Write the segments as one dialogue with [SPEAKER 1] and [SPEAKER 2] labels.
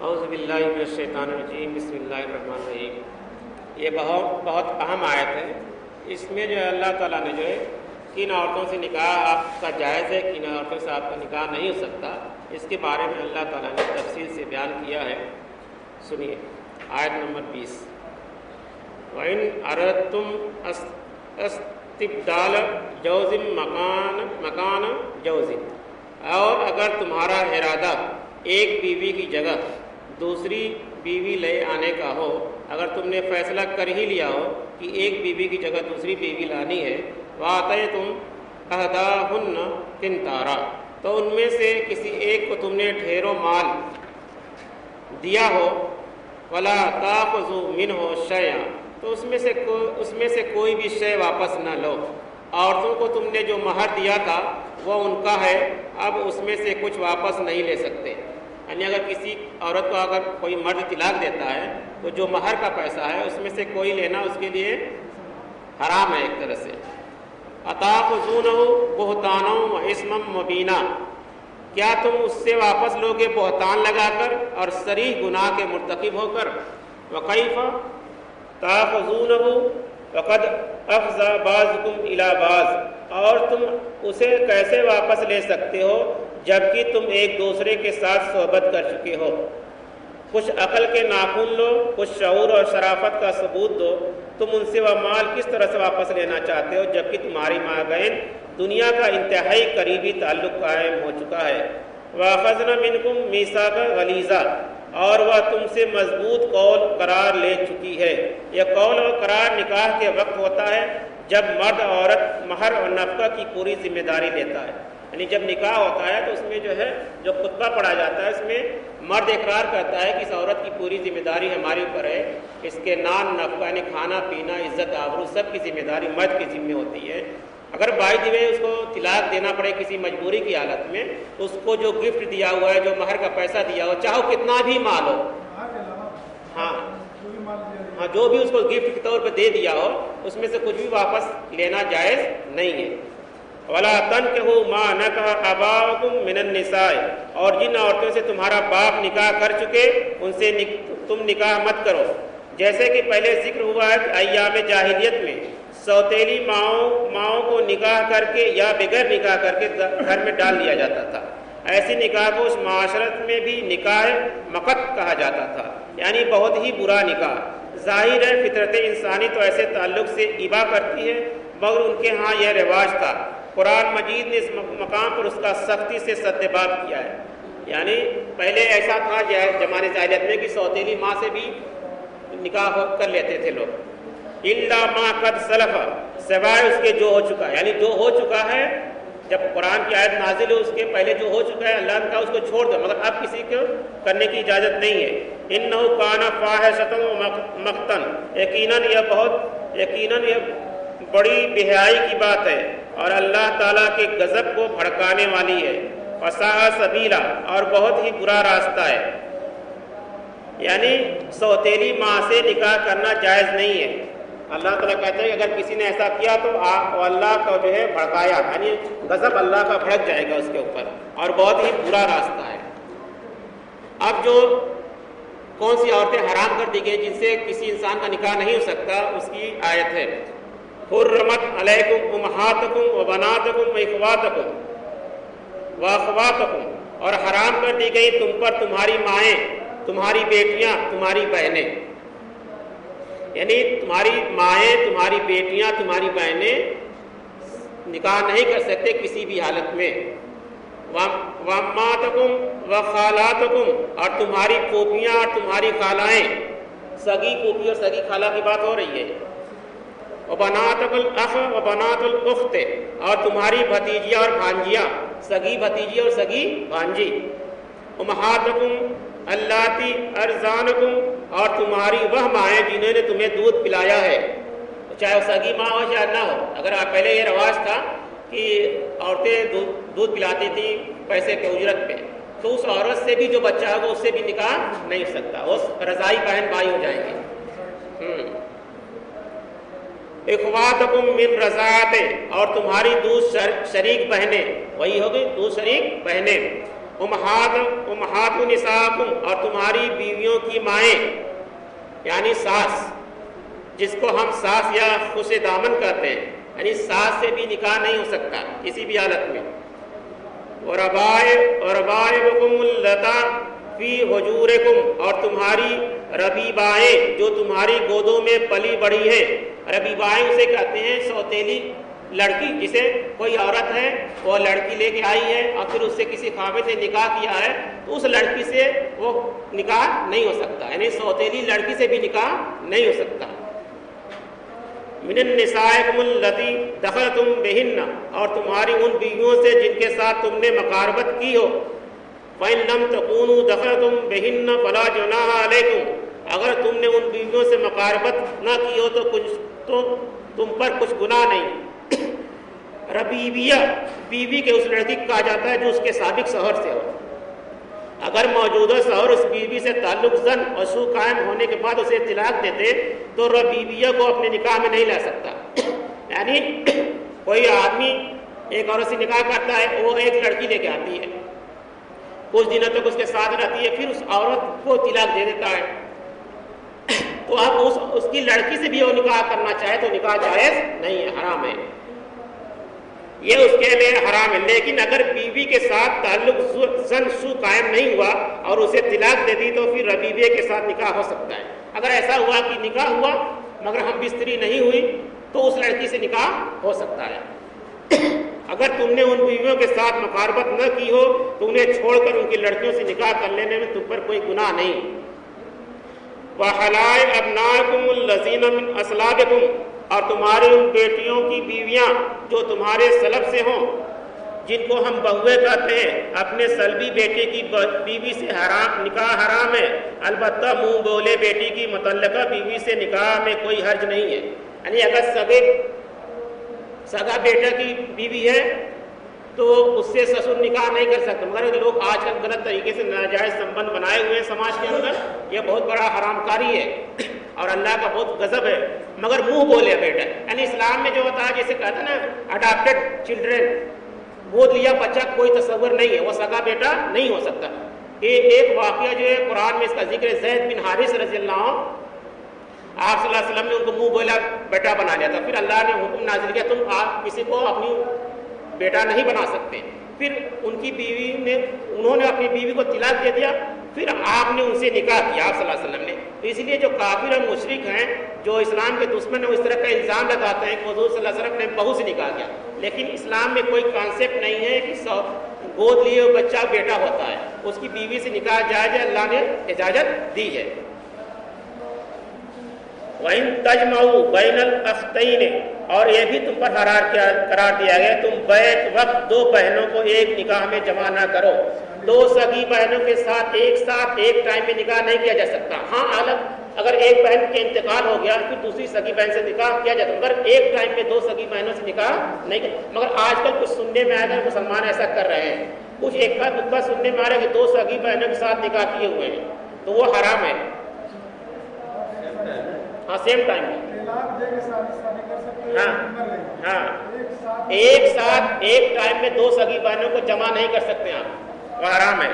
[SPEAKER 1] اعوذ باللہ من الشیطان الرجیم، بسم اللہ الرحمن الرحیم۔ یہ بہت اہم آیت ہے۔ اس میں جو ہے اللہ تعالیٰ نے جو ہے کن عورتوں سے نکاح آپ کا جائز ہے، کن عورتوں سے آپ کا نکاح نہیں ہو سکتا، اس کے بارے میں اللہ تعالیٰ نے تفصیل سے بیان کیا ہے۔ سنیے آیت نمبر 20، وَإِنْ أَرَدْتُمْ اسْتِبْدَالَ جَوْزٍ مَكَانَ جَوْزٍ، اور اگر تمہارا ارادہ ایک بیوی کی جگہ دوسری بیوی لے آنے کا ہو، اگر تم نے فیصلہ کر ہی لیا ہو کہ ایک بیوی کی جگہ دوسری بیوی لانی ہے، وَآتَيْتُمْ إِحْدَاهُنَّ قِنْطَارًا، تو ان میں سے کسی ایک کو تم نے ڈھیروں مال دیا ہو، وَلَا تَأْخُذُوا مِنْهُ شَيْئًا، تو اس میں سے کوئی بھی شے واپس نہ لو۔ عورتوں کو تم نے جو مہر دیا تھا وہ ان کا ہے، اب اس میں سے کچھ واپس نہیں لے سکتے۔ یعنی اگر کسی عورت کو اگر کوئی مرد طلاق دیتا ہے تو جو مہر کا پیسہ ہے اس میں سے کوئی لینا اس کے لیے حرام ہے ایک طرح سے۔ أَتَأْخُذُونَهُ بُهْتَانًا وَإِثْمًا مُبِينًا، کیا تم اس سے واپس لوگے بہتان لگا کر اور صریح گناہ کے مرتکب ہو کر؟ وَكَيْفَ تَأْخُذُونَهُ وَقَدْ أَفْضَىٰ بَعْضُكُمْ إِلَىٰ بَعْضٍ، اور تم اسے کیسے واپس لے سکتے ہو جبکہ تم ایک دوسرے کے ساتھ صحبت کر چکے ہو؟ کچھ عقل کے ناخن لو، کچھ شعور اور شرافت کا ثبوت دو۔ تم ان سے وہ مال کس طرح سے واپس لینا چاہتے ہو جبکہ تمہاری مابین دنیا کا انتہائی قریبی تعلق قائم ہو چکا ہے۔ وَأَخَذْنَا مِنْكُمْ مِيثَاقًا غَلِيظًا، اور وہ تم سے مضبوط قول قرار لے چکی ہے۔ یہ قول اور قرار نکاح کے وقت ہوتا ہے جب مرد عورت مہر اور نفقہ کی پوری ذمہ داری لیتا ہے۔ یعنی جب نکاح ہوتا ہے تو اس میں جو ہے جو خطبہ پڑھا جاتا ہے اس میں مرد اقرار کرتا ہے کہ اس عورت کی پوری ذمہ داری ہمارے اوپر ہے، اس کے نان نفقہ یعنی کھانا پینا عزت آبرو سب کی ذمہ داری مرد کی ذمہ ہوتی ہے۔ اگر بائی دی وے اس کو طلاق دینا پڑے کسی مجبوری کی حالت میں تو اس کو جو گفٹ دیا ہوا ہے، جو مہر کا پیسہ دیا ہو، چاہو کتنا بھی مال ہو، ہاں جو بھی اس کو گفٹ کے طور پہ دے دیا ہو اس میں سے کچھ بھی واپس لینا جائز نہیں ہے۔ وَلَا تَنكِحُوا مَا نَكَحَ آبَاؤُكُم مِّنَ النِّسَاءِ، اور جن عورتوں سے تمہارا باپ نکاح کر چکے ان سے تم نکاح مت کرو، جیسے کہ پہلے ذکر ہوا ہے کہ ایام جاہلیت میں سوتیلی ماؤں کو نکاح کر کے یا بغیر نکاح کر کے گھر میں ڈال دیا جاتا تھا۔ ایسی نکاح کو اس معاشرت میں بھی نکاح مقت کہا جاتا تھا، یعنی بہت ہی برا نکاح۔ ظاہر ہے فطرت انسانی تو ایسے تعلق سے ابا کرتی ہے، مگر ان کے ہاں یہ رواج تھا۔ قرآن مجید نے اس مقام پر اس کا سختی سے سدباب کیا ہے۔ یعنی پہلے ایسا تھا زمانے جاہلیت میں کہ سوتیلی ماں سے بھی نکاح کر لیتے تھے لوگ، الا ما قد سلف، سوائے اس کے جو ہو چکا ہے، یعنی جو ہو چکا ہے جب قرآن کی آیت نازل ہے اس کے پہلے جو ہو چکا ہے اللہ نے کہا اس کو چھوڑ دو، مگر اب کسی کو کرنے کی اجازت نہیں ہے۔ انہ کان فاحشۃ ومقتا، یقیناً یہ بڑی بے-حیائی کی بات ہے اور اللہ تعالیٰ کے غضب کو بھڑکانے والی ہے۔ وساء سبیلا، اور بہت ہی برا راستہ ہے۔ یعنی سوتیلی ماں سے نکاح کرنا جائز نہیں ہے۔ اللہ تعالیٰ کہتے ہیں کہ اگر کسی نے ایسا کیا تو اللہ کا جو ہے بھڑکایا، یعنی غضب اللہ کا بھڑک جائے گا اس کے اوپر، اور بہت ہی برا راستہ ہے۔ اب جو کون سی عورتیں حرام کر دی گئی جن سے کسی انسان کا نکاح نہیں ہو سکتا، اس کی آیت ہے حرمت علیکم امہاتکم وبناتکم واخواتکم، اور حرام کر دی گئی تم پر تمہاری مائیں، تمہاری بیٹیاں، تمہاری بہنیں، یعنی تمہاری مائیں، تمہاری بیٹیاں، تمہاری بہنیں نکاح نہیں کر سکتے کسی بھی حالت میں۔ وَأَمَّاتُكُمْ وَخَالَاتُكُمْ، اور تمہاری پھوپھیاں اور تمہاری خالائیں، سگی پھوپھی اور سگی خالہ کی بات ہو رہی ہے۔ وَبَنَاتُ الْأَخِ وَبَنَاتُ الْأُخْتِ، اور تمہاری بھتیجیاں اور بھانجیاں، سگی بھتیجی اور سگی بھانجی۔ أُمَّهَاتُكُمْ اللَّاتِي أَرْضَعْنَكُمْ، اور تمہاری وہ مائیں جنہوں نے تمہیں دودھ پلایا ہے، چاہے وہ سگی ماں ہو چاہے نہ ہو۔ اگر پہلے یہ رواج تھا کہ عورتیں دودھ پلاتی تھیں پیسے کے اجرت پہ، تو اس عورت سے بھی جو بچہ ہوگا اس سے بھی نکاح نہیں ہو سکتا، وہ رضائی بہن بھائی ہو جائیں گے۔ اخواتکم من رضاعت، اور تمہاری دو شریک بہنیں، وہی ہوگی دو شریک بہنیں۔ امہات نساءکم اور تمہاری بیویوں کی مائیں یعنی ساس، جس کو ہم ساس یا خوش دامن کہتے ہیں، یعنی ساس سے بھی نکاح نہیں ہو سکتا کسی بھی حالت میں. وربائبکم اللتی فی حجورکم اور تمہاری ربیبائیں جو تمہاری گودوں میں پلی بڑھی ہے. ربیبائیں اسے کہتے ہیں سوتیلی لڑکی، جسے کوئی عورت ہے وہ لڑکی لے کے آئی ہے اور پھر اس سے کسی خاوند نے نکاح کیا ہے تو اس لڑکی سے وہ نکاح نہیں ہو سکتا، یعنی سوتیلی لڑکی سے بھی نکاح نہیں ہو سکتا. من النسائکم اللتی دخلتم بہن اور تمہاری ان بیویوں سے جن کے ساتھ تم نے مقاربت کی ہو. فإن لم تکونوا دخلتم بہن فلا جناح علیکم اگر تم نے ان بیویوں سے مقاربت نہ کی ہو تو تم پر کچھ گناہ نہیں. ربیبیہ بیوی کے اس لڑکی کو کہا جاتا ہے جو اس کے سابق شوہر سے ہو. اگر موجودہ شوہر اس بیوی سے تعلق زن اور سو قائم ہونے کے بعد اسے طلاق دیتے تو ربیبیہ کو اپنے نکاح میں نہیں لا سکتا. یعنی کوئی آدمی ایک عورت سے نکاح کرتا ہے، وہ ایک لڑکی لے کے آتی ہے، کچھ دنوں تک اس کے ساتھ رہتی ہے، پھر اس عورت کو طلاق دے دیتا ہے، تو اب اس کی لڑکی سے بھی وہ نکاح کرنا چاہے تو نکاح جائز نہیں ہے، حرام ہے، یہ اس کے لیے حرام ہے. لیکن اگر بیوی کے ساتھ تعلق زن سو قائم نہیں ہوا اور اسے طلاق دے دی تو پھر ربیبیہ کے ساتھ نکاح ہو سکتا ہے. اگر ایسا ہوا کہ نکاح ہوا مگر ہم بستری نہیں ہوئی تو اس لڑکی سے نکاح ہو سکتا ہے. اگر تم نے ان بیویوں کے ساتھ مقاربت نہ کی ہو تو انہیں چھوڑ کر ان کی لڑکیوں سے نکاح کر لینے میں تم پر کوئی گناہ نہیں. وَحَلَائِلُ أَبْنَائِكُمُ الَّذِينَ مِنْ أَصْلَابِكُمْ اور تمہاری ان بیٹیوں کی بیویاں جو تمہارے سلب سے ہوں، جن کو ہم بہویں کہتے ہیں. اپنے سلبی بیٹے کی بیوی سے نکاح حرام ہے، البتہ منہ بولے بیٹی کی متعلقہ بیوی سے نکاح میں کوئی حرج نہیں ہے. یعنی اگر سگا بیٹا کی بیوی ہے تو اس سے سسر نکاح نہیں کر سکتے. مگر لوگ آج کل غلط طریقے سے ناجائز سمبند بنائے ہوئے ہیں سماج کے اندر، یہ بہت بڑا حرام کاری ہے اور اللہ کا بہت غضب ہے. مگر منہ بولے بیٹا، یعنی اسلام میں جو ہوتا ہے جیسے کہتے ہیں نا اڈاپٹیڈ چلڈرن، گود لیا بچہ کوئی تصور نہیں ہے، وہ سگا بیٹا نہیں ہو سکتا. ایک واقعہ جو ہے قرآن میں اس کا ذکر ہے، زید بن حارث رضی اللہ عنہ، آپ صلی اللہ علیہ وسلم نے ان کو منہ بولا بیٹا بنا لیا تھا. پھر اللہ نے حکم نازل کیا تم آپ کسی کو اپنی بیٹا نہیں بنا سکتے. پھر انہوں نے اپنی بیوی کو طلاق دے دیا، پھر آپ نے ان سے نکاح کیا آپ صلی اللہ علیہ وسلم نے. تو اس لیے جو کافر اور مشرک ہیں جو اسلام کے دشمن ہیں وہ اس طرح کا الزام لگاتے ہیں کہ حضور صلی اللہ علیہ وسلم نے بہو سے نکاح کیا، لیکن اسلام میں کوئی کانسیپٹ نہیں ہے کہ گود لیے ہوئے بچہ بیٹا ہوتا ہے. اس کی بیوی سے نکاح جائز ہے، اللہ نے اجازت دی ہے. وَإِن تَجْمَعُوا بَيْنَ الْأَخْتَيْنِ اور یہ بھی تم پر قرار دیا گیا تم بیک وقت دو بہنوں کو ایک نکاح میں جمع نہ کرو. دو سگی بہنوں کے ساتھ ایک ٹائم میں نکاح نہیں کیا جا سکتا. ہاں الگ اگر ایک بہن کے انتقال ہو گیا پھر دوسری سگی بہن سے نکاح کیا جاتا ہے، مگر ایک ٹائم میں دو سگی بہنوں سے نکاح نہیں کیا. مگر آج کل کچھ سننے میں آیا کہ مسلمان ایسا کر رہے ہیں، کچھ ایک کا دکھا سننے میں آ رہا ہے کہ دو سگی بہنوں کے ساتھ نکاح کیے ہوئے ہیں تو وہ حرام ہے. ہاں سیم ٹائم میں ہاں ایک ساتھ ایک ٹائم میں دو سگی بہنوں کو جمع نہیں کر سکتے آپ، وہ حرام ہے.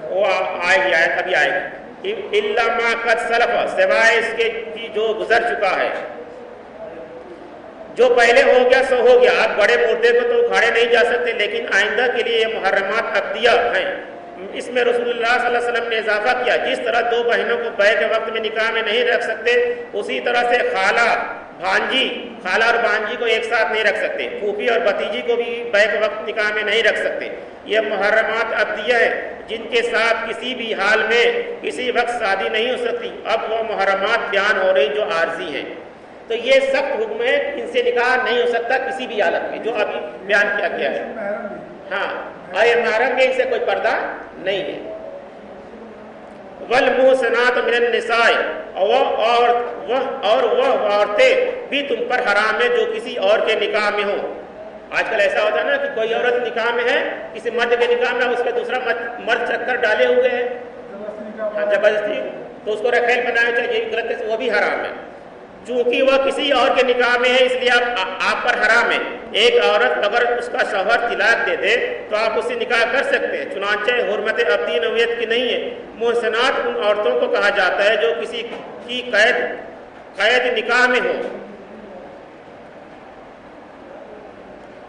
[SPEAKER 1] وہ آئے گی آیت ابھی آئے گی. الا ما قد سلف سوائے اس کے جو گزر چکا ہے، جو پہلے ہو گیا سو ہو گیا. آپ بڑے مردے کو تو اکھاڑے نہیں جا سکتے، لیکن آئندہ کے لیے یہ محرمات عقدیہ ہیں. اس میں رسول اللہ صلی اللہ علیہ وسلم نے اضافہ کیا، جس طرح دو بہنوں کو بیع کے وقت میں نکاح میں نہیں رکھ سکتے اسی طرح سے خالہ اور بھانجی کو ایک ساتھ نہیں رکھ سکتے، پھوپھی اور بھتیجی کو بھی بیع کے وقت نکاح میں نہیں رکھ سکتے. یہ محرمات عقدیہ ہیں جن کے ساتھ کسی بھی حال میں کسی وقت شادی نہیں ہو سکتی. اب وہ محرمات بیان ہو رہی جو عارضی ہیں. تو یہ سخت حکم ہے، ان سے نکاح نہیں ہو سکتا کسی بھی حالت میں، جو ابھی بیان کیا گیا ہے. ہاں اور یہ محرم میں ان سے کوئی پردہ نہیں ہے. والمحصنات من النساء اور وہ عورتیں بھی تم پر حرام ہے جو کسی اور کے نکاح میں ہوں. آج کل ایسا ہوتا ہے نا کہ کوئی عورت نکاح میں ہے، کسی مرد کے نکاح میں، اس پہ دوسرا مرد چکر ڈالے ہوئے ہیں زبردستی، تو اس کو رکھیل بنانا چاہیے، غلط ہے، وہ بھی حرام ہے. چونکہ وہ کسی اور کے نکاح میں ہے اس لیے آپ پر حرام ہے۔ ایک عورت اگر اس کا شوہر طلاق دے دے تو آپ اس سے نکاح کر سکتے ہیں، چنانچہ حرمت ابدی نوعیت کی نہیں ہے۔ محسنات ان عورتوں کو کہا جاتا ہے جو کسی کی قید نکاح میں ہو،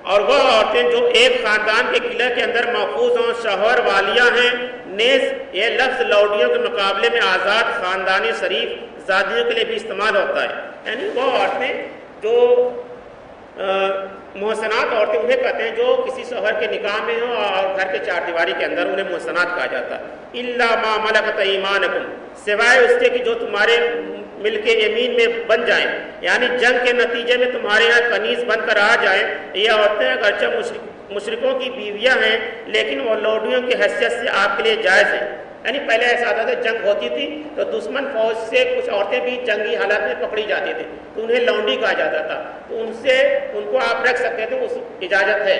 [SPEAKER 1] اور وہ عورتیں جو ایک خاندان کے قلعے کے اندر محفوظ ہوں، شوہر والیاں ہیں۔ نیز یہ لفظ لوڈیوں کے مقابلے میں آزاد خاندانی شریف زادیوں کے لیے بھی استعمال ہوتا ہے، یعنی وہ عورتیں جو محسنات عورتیں انہیں کہتے ہیں جو کسی شوہر کے نکاح میں ہوں اور گھر کے چار دیواری کے اندر، انہیں محسنات کہا جاتا ہے۔ الا ما ملکت ایمانکم، سوائے اس کے کہ جو تمہارے ملک یمین میں بن جائیں، یعنی جنگ کے نتیجے میں تمہارے یہاں کنیز بن کر آ جائیں۔ یہ عورتیں اگرچہ مشرکوں کی بیویاں ہیں لیکن وہ لوڈیوں کی حیثیت سے آپ کے لیے جائز ہیں۔ یعنی پہلے ایسا ہوتا تھا جنگ ہوتی تھی تو دشمن فوج سے کچھ عورتیں بھی جنگی حالات میں پکڑی جاتی تھی تو انہیں لونڈی کہا جاتا تھا، تو ان کو آپ رکھ سکتے تھے، اس اجازت ہے۔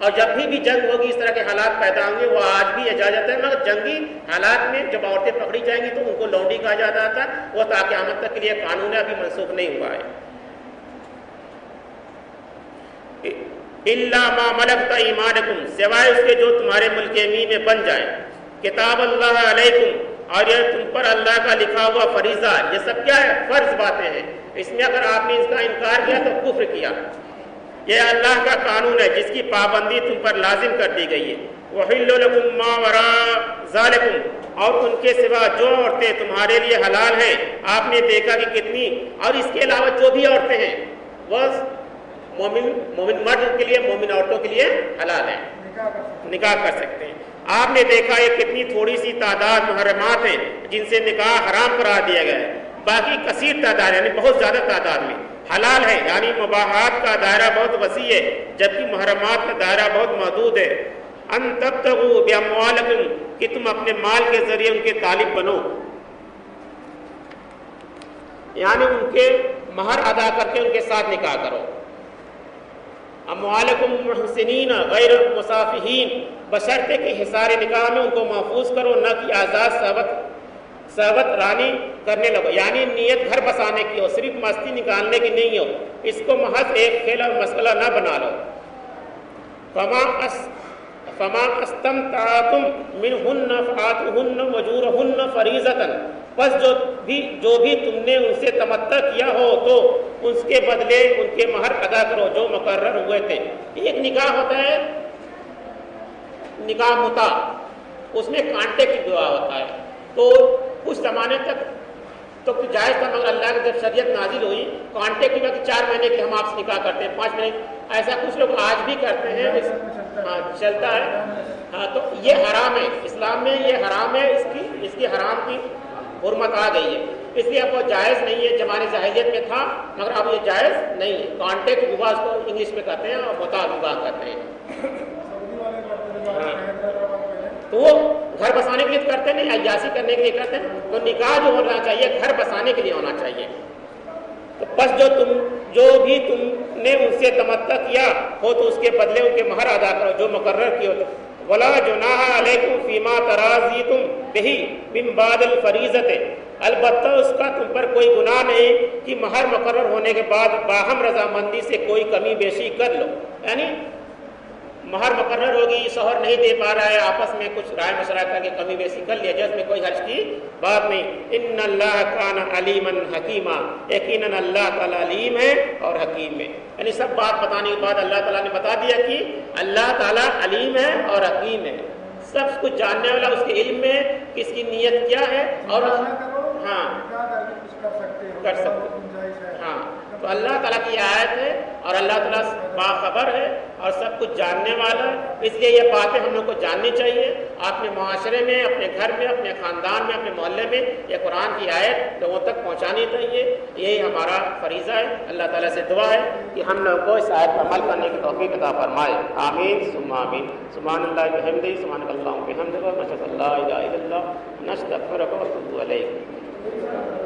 [SPEAKER 1] اور جب بھی جنگ ہوگی، اس طرح کے حالات پیدا ہوں گے، وہ آج بھی اجازت ہے، مگر جنگی حالات میں جب عورتیں پکڑی جائیں گی تو ان کو لونڈی کہا جاتا تھا۔ وہ تا قیامت تک کے لیے قانون ہے، ابھی منسوخ نہیں ہوا ہے۔ الا ما ملکت ایمانکم، سوائے اس کے جو تمہارے ملک یمین میں بن جائیں۔ کتاب اللہ علیکم، اور یہ تم پر اللہ کا لکھا ہوا فریضہ، یہ سب کیا ہے؟ فرض باتیں ہیں۔ اس میں اگر آپ نے اس کا انکار کیا تو کفر کیا۔ یہ اللہ کا قانون ہے جس کی پابندی تم پر لازم کر دی گئی ہے۔ وحل لکم ما وراء ذالکم، اور ان کے سوا جو عورتیں تمہارے لیے حلال ہیں۔ آپ نے دیکھا کہ کتنی، اور اس کے علاوہ جو بھی عورتیں ہیں وہ مومن مرد کے لیے، مومن عورتوں کے لیے حلال ہیں، نکاح کر سکتے ہیں۔ آپ نے دیکھا یہ کتنی تھوڑی سی تعداد محرمات ہیں جن سے نکاح حرام قرار دیا گیا ہے، باقی کثیر تعداد یعنی بہت زیادہ تعداد میں حلال ہے، یعنی مباحات کا دائرہ بہت وسیع ہے جبکہ محرمات کا دائرہ بہت محدود ہے۔ ان تبتغوا باموالکم، کہ تم اپنے مال کے ذریعے ان کے طالب بنو، یعنی ان کے مہر ادا کر کے ان کے ساتھ نکاح کرو۔ اموالکم محسنین غیر مصافحین، بشرطے کہ حصار نکاح میں ان کو محفوظ کرو، نہ کہ آزاد صحبت رانی کرنے لگو، یعنی نیت گھر بسانے کی ہو، صرف مستی نکالنے کی نہیں ہو، اس کو محض ایک کھیل اور مسئلہ نہ بنا لو۔ فما استمتعتم منہن فآتوہن اجورہن فریضۃ، پس جو بھی تم نے ان سے تمتع کیا ہو تو اس کے بدلے ان کے مہر ادا کرو جو مقرر ہوئے تھے۔ ایک نکاح ہوتا ہے نکاح متع، اس میں کانٹے کی دعا ہوتا ہے، تو کچھ زمانے تک تو جائز تھا، مگر اللہ کی جب شریعت نازل ہوئی کانٹے کی وقت 4 مہینے کے ہم آپ سے نکاح کرتے ہیں، 5 مہینے، ایسا کچھ لوگ آج بھی کرتے ہیں، ہاں چلتا ہے، ہاں تو یہ حرام ہے، اسلام میں یہ حرام ہے، اس کی حرام کی حرمت آ گئی ہے، اس لیے اب وہ جائز نہیں ہے۔ زمانے جاہلیت میں تھا مگر اب یہ جائز نہیں ہے۔ کانٹیکٹ وواہ اس کو انگلش میں کہتے ہیں اور متع وواہ کہتے ہیں۔ تو وہ گھر بسانے کے لیے کرتے نہیں، عیاشی کرنے کے لیے کرتے ہیں، تو نکاح جو ہونا چاہیے گھر بسانے کے لیے ہونا چاہیے۔ تو بس جو بھی تم نے ان سے تمتع کیا ہو تو اس کے بدلے ان کے مہر ادا کرو جو مقرر کیے ہوتے۔ ولا جناح علیکم فیما تراضیتم بہ من بعد الفریضۃ، البتہ اس کا تم پر کوئی گناہ نہیں کہ مہر مقرر ہونے کے بعد باہم رضامندی سے کوئی کمی بیشی کر لو، یعنی مہر مقرر ہوگی، شوہر نہیں دے پا رہا ہے، آپس میں کچھ رائے مشورہ کر کے کمی بیشی کر لیا جائے، اس میں کوئی حرج کی بات نہیں۔ ان اللہ کان علیما حکیما، یقیناً اللہ تعالیٰ علیم ہے اور حکیم ہے، یعنی سب بات بتانے کے بعد اللہ تعالیٰ نے بتا دیا کہ اللہ تعالیٰ علیم ہے اور حکیم ہے، سب کچھ جاننے والا، اس کے علم میں کہ اس کی نیت کیا ہے، اور ہاں کر سکتے، ہاں تو اللہ تعالیٰ کی آیت ہے اور اللہ تعالیٰ باخبر ہے اور سب کچھ جاننے والا ہے، اس لیے یہ باتیں ہم لوگ کو جاننی چاہیے، اپنے معاشرے میں، اپنے گھر میں، اپنے خاندان میں، اپنے محلے میں یہ قرآن کی آیت لوگوں تک پہنچانی چاہیے، یہی ہمارا فریضہ ہے۔ اللہ تعالیٰ سے دعا ہے کہ ہم لوگوں کو اس آیت پر عمل کرنے کی توفیق عطا فرمائے، آمین ثم آمین۔ سبحان اللہ بحمدہ، سبحانک اللہم وبحمدک، نشہد ان لا الہ الا اللہ، نستغفرک ونتوب الیک۔